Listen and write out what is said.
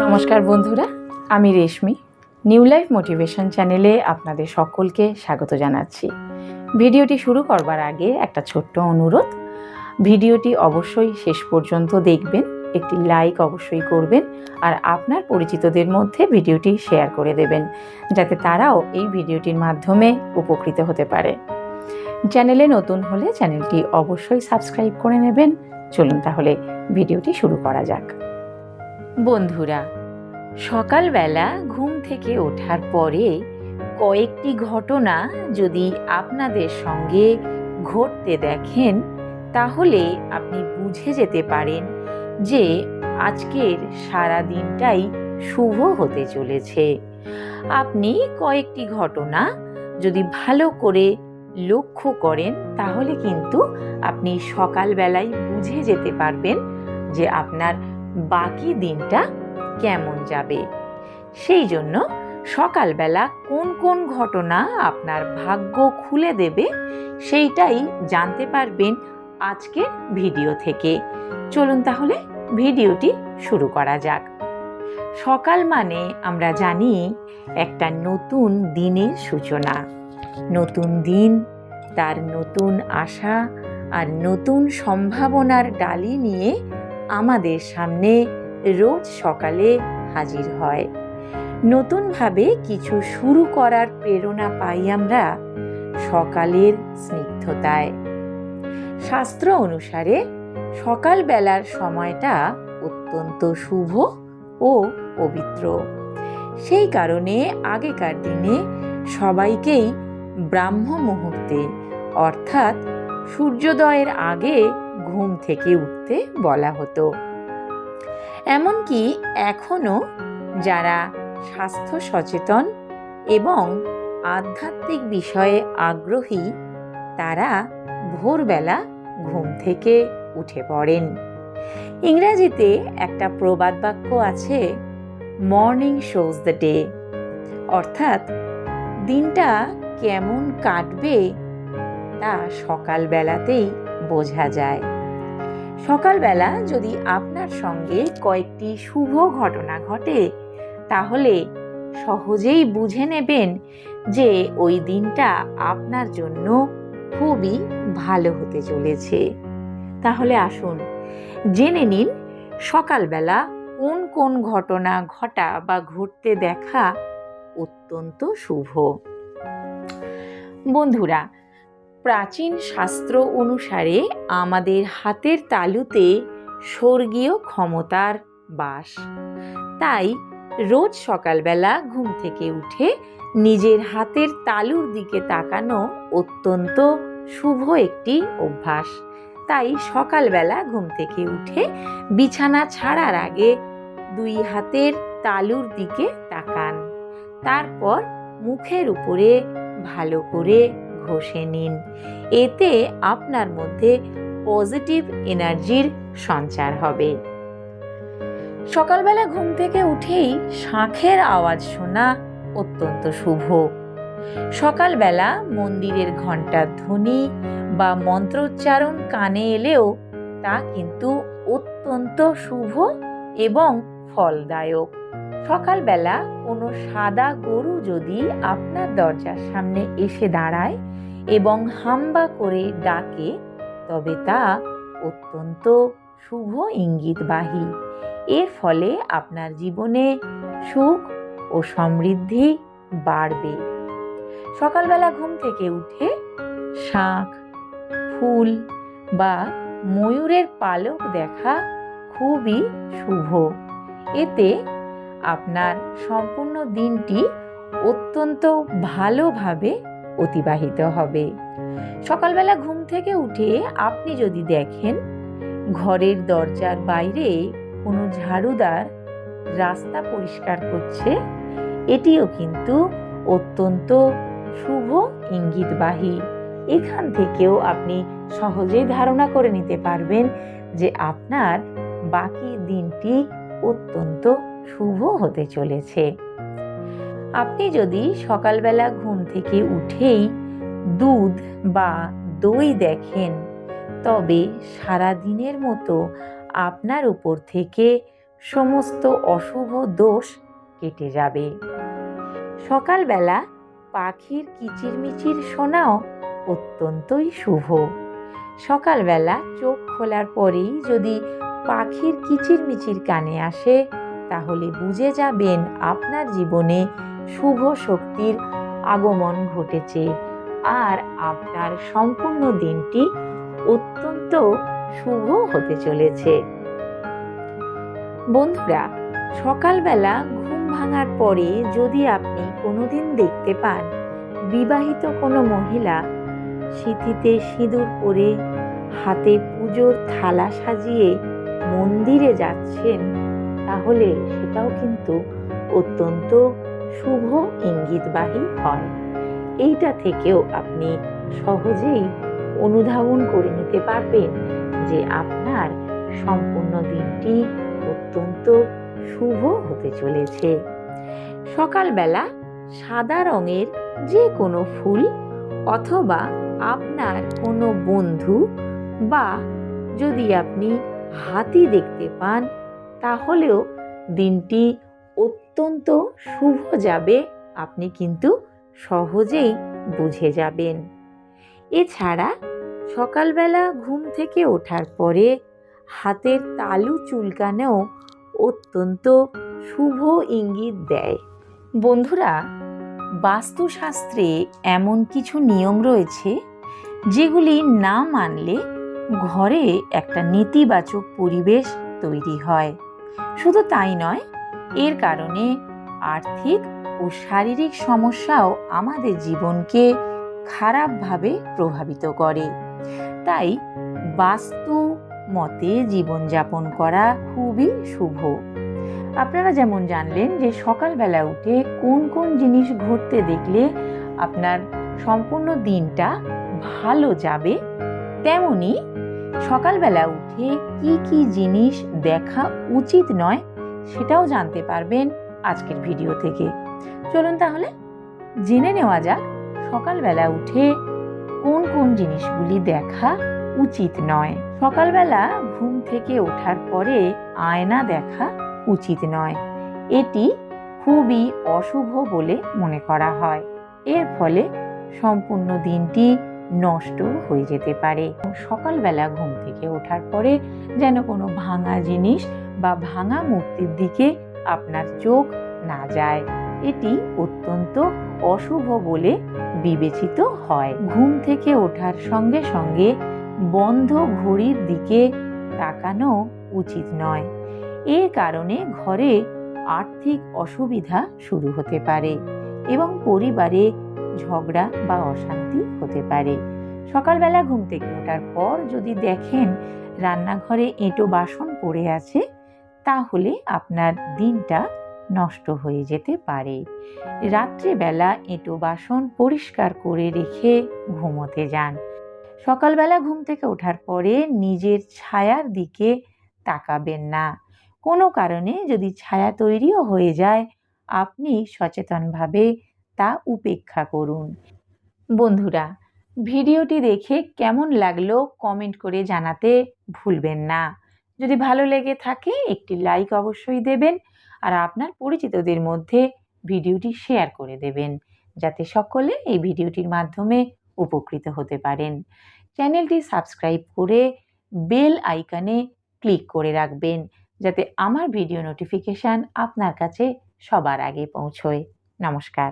নমস্কার বন্ধুরা, আমি রেশমি। নিউ লাইফ মোটিভেশন চ্যানেলে আপনাদের সকলকে স্বাগত জানাচ্ছি। ভিডিওটি শুরু করবার আগে একটা ছোট্ট অনুরোধ, ভিডিওটি অবশ্যই শেষ পর্যন্ত দেখবেন, একটি লাইক অবশ্যই করবেন আর আপনার পরিচিতদের মধ্যে ভিডিওটি শেয়ার করে দেবেন, যাতে তারাও এই ভিডিওটির মাধ্যমে উপকৃত হতে পারে। চ্যানেলে নতুন হলে চ্যানেলটি অবশ্যই সাবস্ক্রাইব করে নেবেন। চলুন তাহলে ভিডিওটি শুরু করা যাক। বন্ধুরা, সকালবেলা ঘুম থেকে ওঠার পরে কয়েকটি ঘটনা যদি আপনাদের সঙ্গে ঘটতে দেখেন, তাহলে আপনি বুঝে যেতে পারেন যে আজকের সারা দিনটাই শুভ হতে চলেছে। আপনি কয়েকটি ঘটনা যদি ভালো করে লক্ষ্য করেন, তাহলে কিন্তু আপনি সকালবেলায় বুঝে যেতে পারবেন যে আপনার বাকি দিনটা কেমন যাবে। সেই জন্য সকালবেলা কোন কোন ঘটনা আপনার ভাগ্য খুলে দেবে, সেইটাই জানতে পারবেন আজকের ভিডিও থেকে। চলুন তাহলে ভিডিওটি শুরু করা যাক। সকাল মানে আমরা জানি একটা নতুন দিনের সূচনা। নতুন দিন, তার নতুন আশা আর নতুন সম্ভাবনার ডালি নিয়ে আমাদের সামনে রোজ সকালে হাজির হয়। নতুনভাবে কিছু শুরু করার প্রেরণা পাই আমরা সকালের স্নিগ্ধতায়। শাস্ত্র অনুসারে সকালবেলার সময়টা অত্যন্ত শুভ ও পবিত্র। সেই কারণে আগেকার দিনে সবাইকেই ব্রাহ্ম মুহূর্তে অর্থাৎ সূর্যোদয়ের আগে ঘুম থেকে উঠতে বলা হতো। এমনকি এখনো যারা স্বাস্থ্য সচেতন এবং আধ্যাত্মিক বিষয়ে আগ্রহী, তারা ভোরবেলা ঘুম থেকে উঠে পড়েন। ইংরেজিতে একটা প্রবাদ বাক্য আছে, মর্নিং শোজ দ্য ডে, অর্থাৎ দিনটা কেমন কাটবে তা সকালবেলাতেই বোঝা যায়। সকালবেলা যদি আপনার সঙ্গে কয়েকটি শুভ ঘটনা ঘটে, তাহলে সহজেই বুঝে নেবেন যে ওই দিনটা আপনার জন্য খুবই ভালো হতে চলেছে। তাহলে আসুন জেনে নিন সকালবেলা কোন কোন ঘটনা ঘটা বা ঘটতে দেখা অত্যন্ত শুভ। বন্ধুরা, প্রাচীন শাস্ত্র অনুসারে আমাদের হাতের তালুতে স্বর্গীয় ক্ষমতার বাস। তাই রোজ সকালবেলা ঘুম থেকে উঠে নিজের হাতের তালুর দিকে তাকানো অত্যন্ত শুভ একটি অভ্যাস। তাই সকালবেলা ঘুম থেকে উঠে বিছানা ছাড়ার আগে দুই হাতের তালুর দিকে তাকান। তারপর মুখের উপরে ভালো করে ঘষে নিন। এতে আপনার মধ্যে পজিটিভ এনার্জির সঞ্চার হবে। সকালবেলা ঘুম থেকে উঠেই শাঁখের আওয়াজ শোনা অত্যন্ত শুভ। সকালবেলা মন্দিরের ঘণ্টার ধ্বনি বা মন্ত্রোচ্চারণ কানে এলেও তা কিন্তু অত্যন্ত শুভ এবং ফলদায়ক। সকালবেলা কোনো সাদা গরু যদি আপনার দরজার সামনে এসে দাঁড়ায় এবং হাম্বা করে ডাকে, তবে তা অত্যন্ত শুভ ইঙ্গিতবাহী। এর ফলে আপনার জীবনে সুখ ও সমৃদ্ধি বাড়বে। সকালবেলা ঘুম থেকে উঠে শাঁখ, ফুল বা ময়ূরের পালক দেখা খুবই শুভ। এতে আপনার সম্পূর্ণ দিনটি অত্যন্ত ভালোভাবে অতিবাহিত হবে। সকালবেলা ঘুম থেকে উঠে আপনি যদি দেখেন ঘরের দরজার বাইরে কোনো ঝাড়ুদার রাস্তা পরিষ্কার করছে, এটিও কিন্তু অত্যন্ত শুভ ইঙ্গিতবাহী। এখান থেকেও আপনি সহজেই ধারণা করে নিতে পারবেন যে আপনার বাকি দিনটি অত্যন্ত শুভ হতে চলেছে। আপনি যদি সকালবেলা ঘুম থেকে উঠেই দুধ বা দই দেখেন, তবে সারা দিনের মতো আপনার উপর থেকে সমস্ত অশুভ দোষ কেটে যাবে। সকালবেলা পাখির কিচিরমিচির শোনাও অত্যন্তই শুভ। সকালবেলা চোখ খোলার পরেই যদি পাখির কিচিরমিচির কানে আসে, তাহলে বুঝে যাবেন আপনার জীবনে শুভ শক্তির আগমন ঘটেছে আর আপনার সম্পূর্ণ দিনটি অত্যন্ত শুভ হতে চলেছে। বন্ধুরা, সকালবেলা ঘুম ভাঙার পরে যদি আপনি কোনোদিন দেখতে পান বিবাহিত কোনো মহিলা সিঁথিতে সিঁদুর পরে হাতে পুজোর থালা সাজিয়ে মন্দিরে যাচ্ছেন, তাহলে সেটাও কিন্তু অত্যন্ত শুভ ইঙ্গিতবাহী হয়। এইটা থেকেও আপনি সহজেই অনুধাবন করে নিতে পারবেন যে আপনার সম্পূর্ণ দিনটি অত্যন্ত শুভ হতে চলেছে। সকালবেলা সাদা রঙের যে কোনো ফুল অথবা আপনার কোনো বন্ধু বা যদি আপনি হাতি দেখতে পান, তাহলেও দিনটি অত্যন্ত শুভ যাবে, আপনি কিন্তু সহজেই বুঝে যাবেন। এছাড়া সকালবেলা ঘুম থেকে ওঠার পরে হাতের তালু চুলকানোও অত্যন্ত শুভ ইঙ্গিত দেয়। বন্ধুরা, বাস্তুশাস্ত্রে এমন কিছু নিয়ম রয়েছে যেগুলি না মানলে ঘরে একটা নেতিবাচক পরিবেশ তৈরি হয়। শুধু তাই নয়, এর কারণে আর্থিক ও শারীরিক সমস্যাও আমাদের জীবনকে খারাপভাবে প্রভাবিত করে। তাই বাস্তু মতে জীবনযাপন করা খুবই শুভ। আপনারা যেমন জানলেন যে সকালবেলা উঠে কোন কোন জিনিস ঘটতে দেখলে আপনার সম্পূর্ণ দিনটা ভালো যাবে, তেমনি সকালবেলা উঠে কি কি জিনিস দেখা উচিত নয় সেটাও জানতে পারবেন আজকের ভিডিও থেকে। চলুন তাহলে জেনে নেওয়া যাক সকালবেলা উঠে কোন কোন জিনিসগুলি দেখা উচিত নয়। সকালবেলা ঘুম থেকে ওঠার পরে আয়না দেখা উচিত নয়। এটি খুবই অশুভ বলে মনে করা হয়। এর ফলে সম্পূর্ণ দিনটি নষ্ট হয়ে যেতে পারে। সকালবেলা ঘুম থেকে ওঠার পরে যেন কোনো ভাঙা জিনিস বা ভাঙা মূর্তির দিকে আপনার চোখ না যায়, এটি অত্যন্ত অশুভ বলে বিবেচিত হয়। ঘুম থেকে ওঠার সঙ্গে সঙ্গে বন্ধ ঘড়ির দিকে তাকানো উচিত নয়। এর কারণে ঘরে আর্থিক অসুবিধা শুরু হতে পারে এবং পরিবারে ঝগড়া বা অশান্তি হতে পারে। সকালবেলা ঘুম থেকে ওঠার পর যদি দেখেন রান্নাঘরে এঁটো বাসন পড়ে আছে, তাহলে আপনার দিনটা নষ্ট হয়ে যেতে পারে। রাত্রিবেলা এঁটো বাসন পরিষ্কার করে রেখে ঘুমোতে যান। সকালবেলা ঘুম থেকে ওঠার পরে নিজের ছায়ার দিকে তাকাবেন না। কোনো কারণে যদি ছায়া তৈরিও হয়ে যায়, আপনি সচেতনভাবে তা উপেক্ষা করুন। বন্ধুরা, ভিডিওটি দেখে কেমন লাগলো কমেন্ট করে জানাতে ভুলবেন না। যদি ভালো লেগে থাকে একটি লাইক অবশ্যই দেবেন আর আপনার পরিচিতদের মধ্যে ভিডিওটি শেয়ার করে দেবেন, যাতে সকলে এই ভিডিওটির মাধ্যমে উপকৃত হতে পারেন। চ্যানেলটি সাবস্ক্রাইব করে বেল আইকনে ক্লিক করে রাখবেন, যাতে আমার ভিডিও নোটিফিকেশান আপনার কাছে সবার আগে পৌঁছয়। নমস্কার।